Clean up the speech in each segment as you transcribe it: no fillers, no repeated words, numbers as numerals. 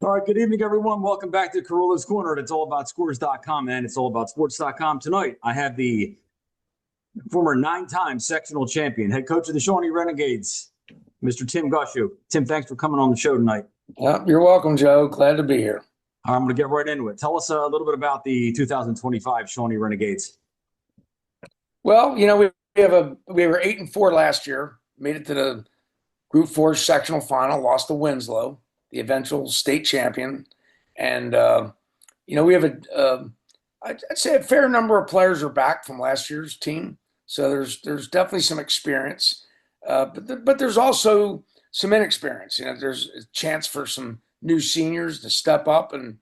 All right, good evening, everyone. Welcome back to Corolla's Corner. It's all about scores.com, and it's all about sports.com. Tonight, I have the former nine-time sectional champion, head coach of the Shawnee Renegades, Mr. Tim Gushu. Tim, thanks for coming on the show tonight. You're welcome, Joe. Glad to be here. I'm going to get right into it. Tell us a little bit about the 2025 Shawnee Renegades. Well, we were 8-4 last year. Made it to the Group 4 sectional final. Lost to Winslow, the eventual state champion, and we have I'd say a fair number of players are back from last year's team. So there's definitely some experience, but there's also some inexperience. There's a chance for some new seniors to step up and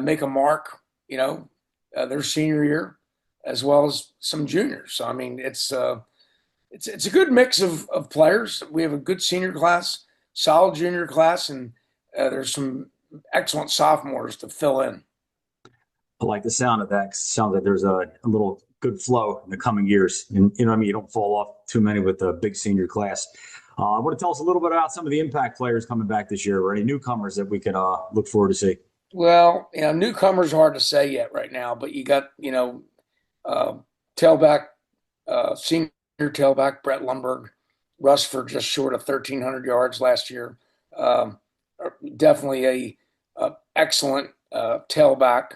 make a mark. Their senior year, as well as some juniors. So I mean, it's a good mix of players. We have a good senior class, solid junior class, and there's some excellent sophomores to fill in. I like the sound of that. It sounds like there's a little good flow in the coming years. And you don't fall off too many with the big senior class. I want to tell us a little bit about some of the impact players coming back this year, or any newcomers that we could look forward to see. Well, newcomers are hard to say yet right now, but you got, tailback, senior tailback Brett Lundberg, rushed for just short of 1,300 yards last year. Definitely a excellent tailback.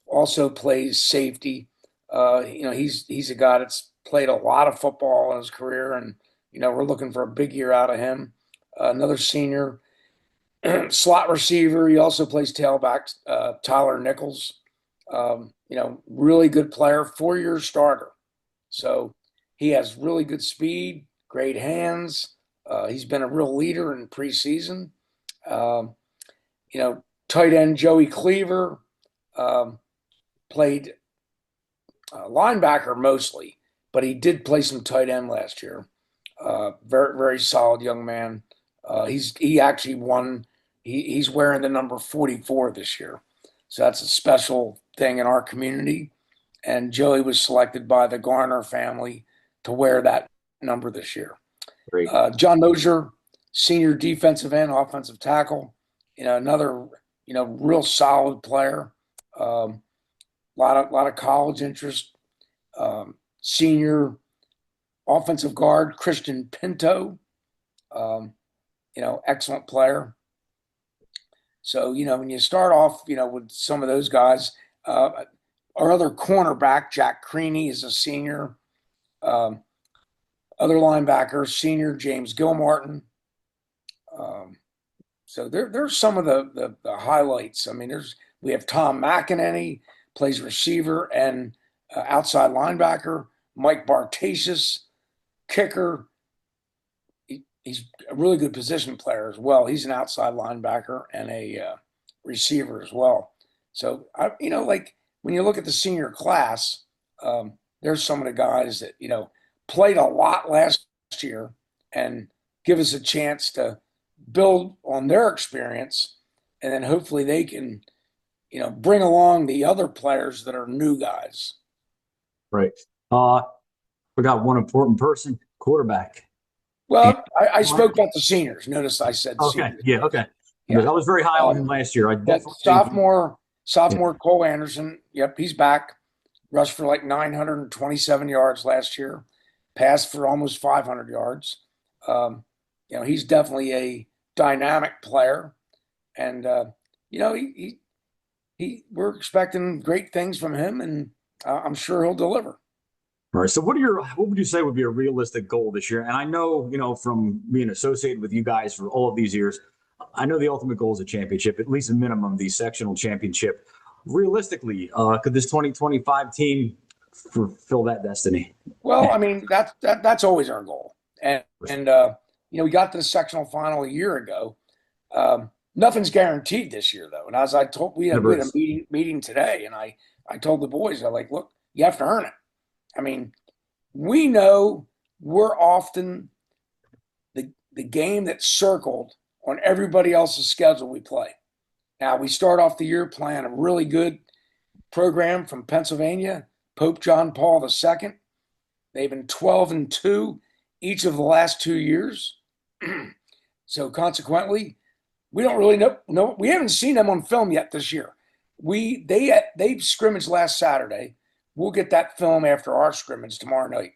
Also plays safety. He's a guy that's played a lot of football in his career, and we're looking for a big year out of him. Another senior slot receiver. He also plays tailback. Tyler Nichols. Really good player, 4-year starter. So he has really good speed, great hands. He's been a real leader in preseason. Tight end Joey Cleaver. Played linebacker mostly, but he did play some tight end last year. Very, very solid young man. He actually won. He's wearing the number 44 this year, so that's a special thing in our community. And Joey was selected by the Garner family to wear that number this year. Great. John Mosier, senior defensive end, offensive tackle. Another real solid player. Lot of college interest. Senior offensive guard Christian Pinto. Excellent player. So when you start off with some of those guys, our other cornerback Jack Creaney is a senior. Other linebacker senior James Gilmartin. So there's some of the highlights. I mean, we have Tom McEnany, plays receiver and outside linebacker. Mike Bartasius, kicker. He's a really good position player as well. He's an outside linebacker and a receiver as well. So, when you look at the senior class, there's some of the guys that, played a lot last year and give us a chance to build on their experience. And then hopefully they can bring along the other players that are new guys. Right. Forgot one important person, quarterback. Well, I spoke about the seniors. Notice I said okay. seniors. Yeah. Okay. Yeah. I was very high on him last year. I definitely sophomore Cole Anderson. Yep, he's back. Rushed for like 927 yards last year. Passed for almost 500 yards. He's definitely a dynamic player, and we're expecting great things from him, and I'm sure he'll deliver. All right. So what would you say would be a realistic goal this year? And I know, from being associated with you guys for all of these years, I know the ultimate goal is a championship, at least a minimum, the sectional championship. Realistically, could this 2025 team fulfill that destiny? Well, I mean, that's always our goal. And we got to the sectional final a year ago. Nothing's guaranteed this year, though. And as I told, we had a meeting today, and I told the boys, look, you have to earn it. I mean, we know we're often the game that's circled on everybody else's schedule we play. Now, we start off the year playing a really good program from Pennsylvania, Pope John Paul II. They've been 12-2 each of the last 2 years. So consequently, We don't really know. No, we haven't seen them on film yet this year. They scrimmaged last Saturday. We'll get that film after our scrimmage tomorrow night.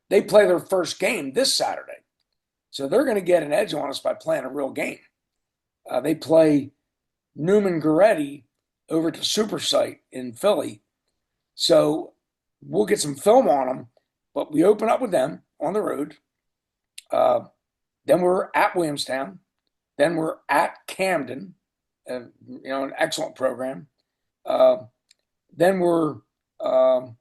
They play their first game this Saturday, so they're going to get an edge on us by playing a real game. They play Newman Goretti over to Super Site in Philly, so we'll get some film on them. But we open up with them on the road. Then we're at Williamstown. Then we're at Camden, an excellent program. Then we're home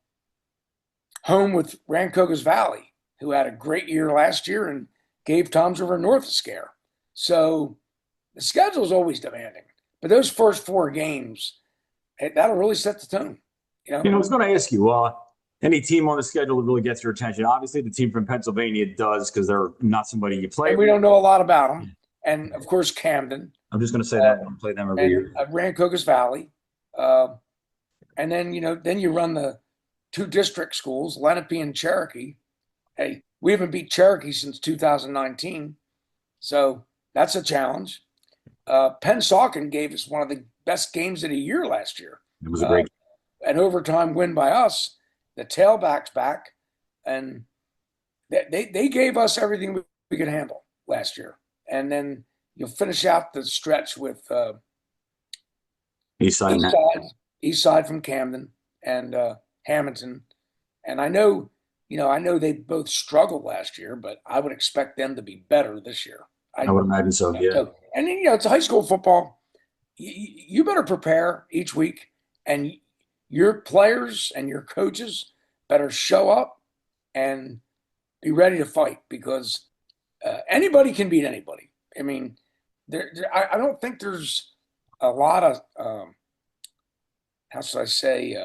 with Rancocas Valley, who had a great year last year and gave Toms River North a scare. So the schedule is always demanding, but those first four games, that'll really set the tone. I was going to ask you, any team on the schedule that really gets your attention? Obviously, the team from Pennsylvania does, because they're not somebody you play. And we don't know a lot about them. And of course, Camden. I'm just going to say that I don't play them every year. Rancocas Valley, and then then you run the two district schools, Lenape and Cherokee. Hey, we haven't beat Cherokee since 2019, so that's a challenge. Pennsauken gave us one of the best games of the year last year. It was a great an overtime win by us. The tailback's back, and they gave us everything we could handle last year. And then you'll finish out the stretch with East side from Camden and Hamilton. And I know they both struggled last year, but I would expect them to be better this year. I would imagine so, yeah. So, and then, it's a high school football. You better prepare each week, and your players and your coaches better show up and be ready to fight, because anybody can beat anybody. I mean, I don't think there's a lot of, how should I say,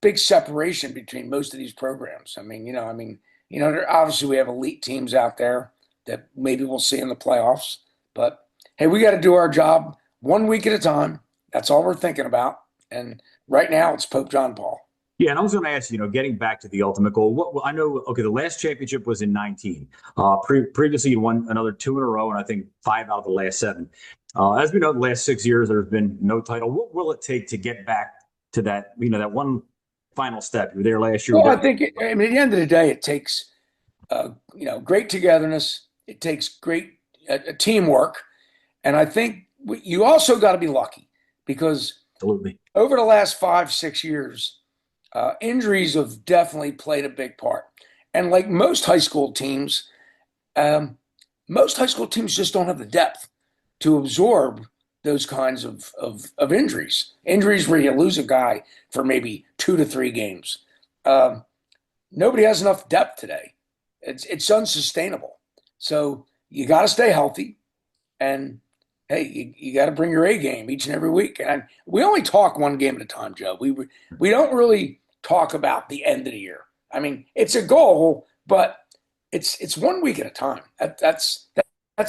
big separation between most of these programs. Obviously we have elite teams out there that maybe we'll see in the playoffs, but hey, we got to do our job 1 week at a time. That's all we're thinking about. And right now it's Pope John Paul. Yeah, and I was going to ask you, getting back to the ultimate goal, I know, the last championship was in 19. Previously, you won another 2 in a row, and I think 5 out of the last 7. As we know, the last 6 years, there's been no title. What will it take to get back to that, that one final step? You were there last year. Well, at the end of the day, it takes, great togetherness. It takes great teamwork. And I think you also got to be lucky, because absolutely over the last 5-6 years, injuries have definitely played a big part. And like most high school teams just don't have the depth to absorb those kinds of injuries. Injuries where you lose a guy for maybe 2 to 3 games. Nobody has enough depth today. It's unsustainable. So you got to stay healthy, and hey, you got to bring your A game each and every week. And we only talk one game at a time, Joe. We don't really talk about the end of the year. I mean, it's a goal, but it's 1 week at a time. That's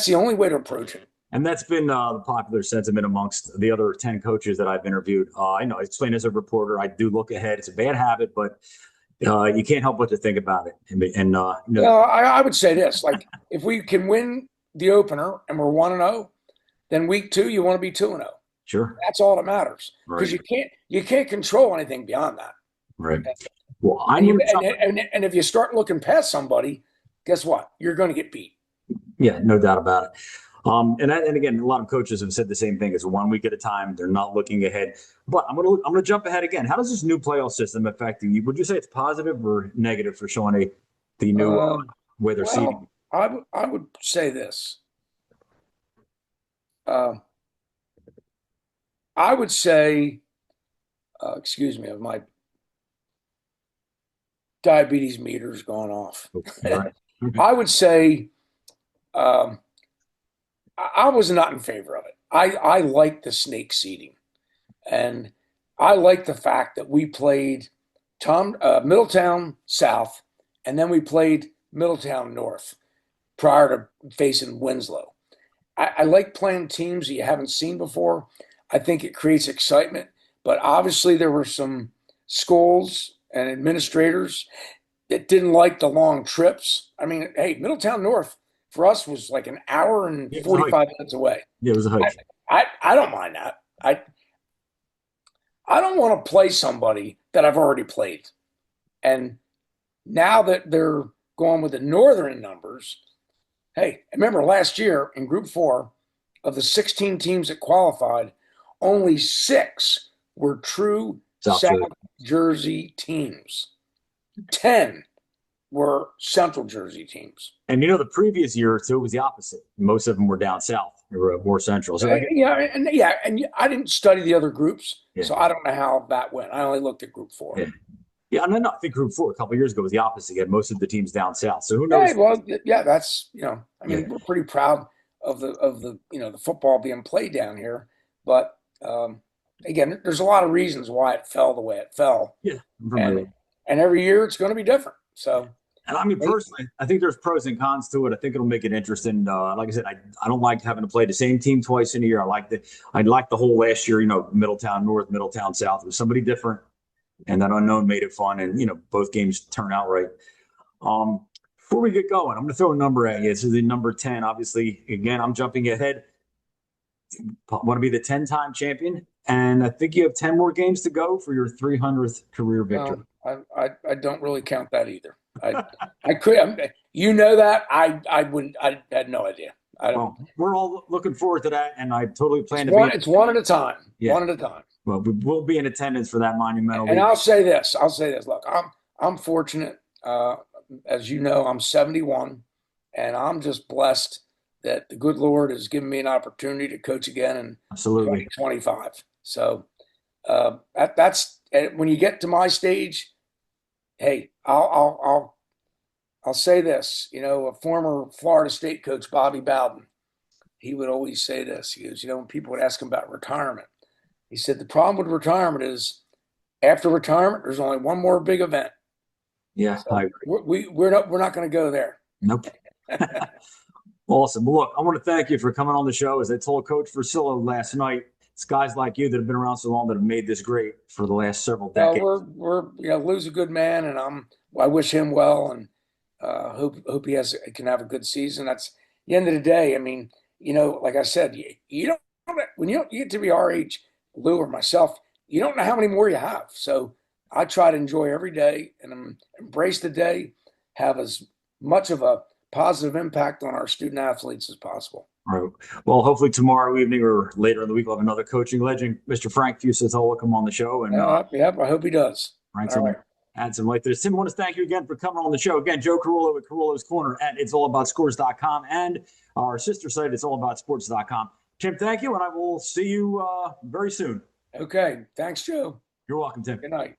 the only way to approach it. And that's been the popular sentiment amongst the other 10 coaches that I've interviewed. I know, I explain as a reporter, I do look ahead. It's a bad habit, but you can't help but to think about it. I would say this: like, if we can win the opener and we're 1-0, then week 2 you want to be 2-0. Sure, that's all that matters, because you can't control anything beyond that. Right. Well, and if you start looking past somebody, guess what? You're going to get beat. Yeah, no doubt about it. And again, a lot of coaches have said the same thing. It's 1 week at a time. They're not looking ahead. But I'm gonna jump ahead again. How does this new playoff system affect you? Would you say it's positive or negative for Shawnee, the new way they're seeding? I would say this. I would say, excuse me, my diabetes meter's gone off. Right. I would say I was not in favor of it. I like the snake seeding, and I like the fact that we played Middletown South, and then we played Middletown North prior to facing Winslow. I like playing teams that you haven't seen before. I think it creates excitement, but obviously there were some schools and administrators that didn't like the long trips. I mean, hey, Middletown North for us was like an hour and Yeah, it was a hike. 45 minutes away. Yeah, it was a hike. I don't mind that. I don't want to play somebody that I've already played. And now that they're going with the northern numbers, hey, remember last year in Group 4, of the 16 teams that qualified, only 6 were true South South Jersey. Jersey teams. 10 were Central Jersey teams. And the previous year or two, it was the opposite. Most of them were down south, or more central. So And I didn't study the other groups, yeah. so I don't know how that went. I only looked at Group 4. Yeah. Yeah, no, I think Group 4 a couple of years ago was the opposite. You had most of the teams down south. So who knows? Hey, well, yeah, that's we're pretty proud of the football being played down here, but again, there's a lot of reasons why it fell the way it fell. Yeah, and every year it's going to be different. So, and I mean, personally, I think there's pros and cons to it. I think it'll make it interesting. Like I said, I don't like having to play the same team twice in a year. I like the whole last year. Middletown North, Middletown South. It was somebody different. And that unknown made it fun, and both games turn out right. Before we get going, I'm going to throw a number at you. This is the number 10. Obviously, again, I'm jumping ahead. Want to be the 10-time champion, and I think you have 10 more games to go for your 300th career victory. I don't really count that either. I could, that I wouldn't. I had no idea. Well, we're all looking forward to that, and I totally plan to be. It's one at a time. Yeah. One at a time. Well, we will be in attendance for that monumental. And I'll say this. Look, I'm fortunate. As you know, I'm 71, and I'm just blessed that the good Lord has given me an opportunity to coach again in absolutely 2025. So that's when you get to my stage. Hey, I'll say this. A former Florida State coach, Bobby Bowden, he would always say this. He goes, when people would ask him about retirement, he said, the problem with retirement is after retirement, there's only one more big event. Yeah, so I agree. We're not going to go there. Nope. Awesome. Well, look, I want to thank you for coming on the show. As I told Coach Versillo last night, it's guys like you that have been around so long that have made this great for the last several decades. We're Lou's a good man, and I wish him well, and hope he can have a good season. That's the end of the day. I mean, like I said, you don't when you get to be our age, Lou or myself, you don't know how many more you have. So I try to enjoy every day and embrace the day, have as much of a positive impact on our student athletes as possible. Right. Well, hopefully tomorrow evening or later in the week, we'll have another coaching legend, Mr. Frank Fusez, will come on the show. And I hope he does. Add some light to this. Tim, I want to thank you again for coming on the show. Again, Joe Carullo at Carullo's Corner at it'sallaboutScores.com and our sister site, it'sallaboutsports.com. Tim, thank you, and I will see you very soon. Okay. Thanks, Joe. You're welcome, Tim. Good night.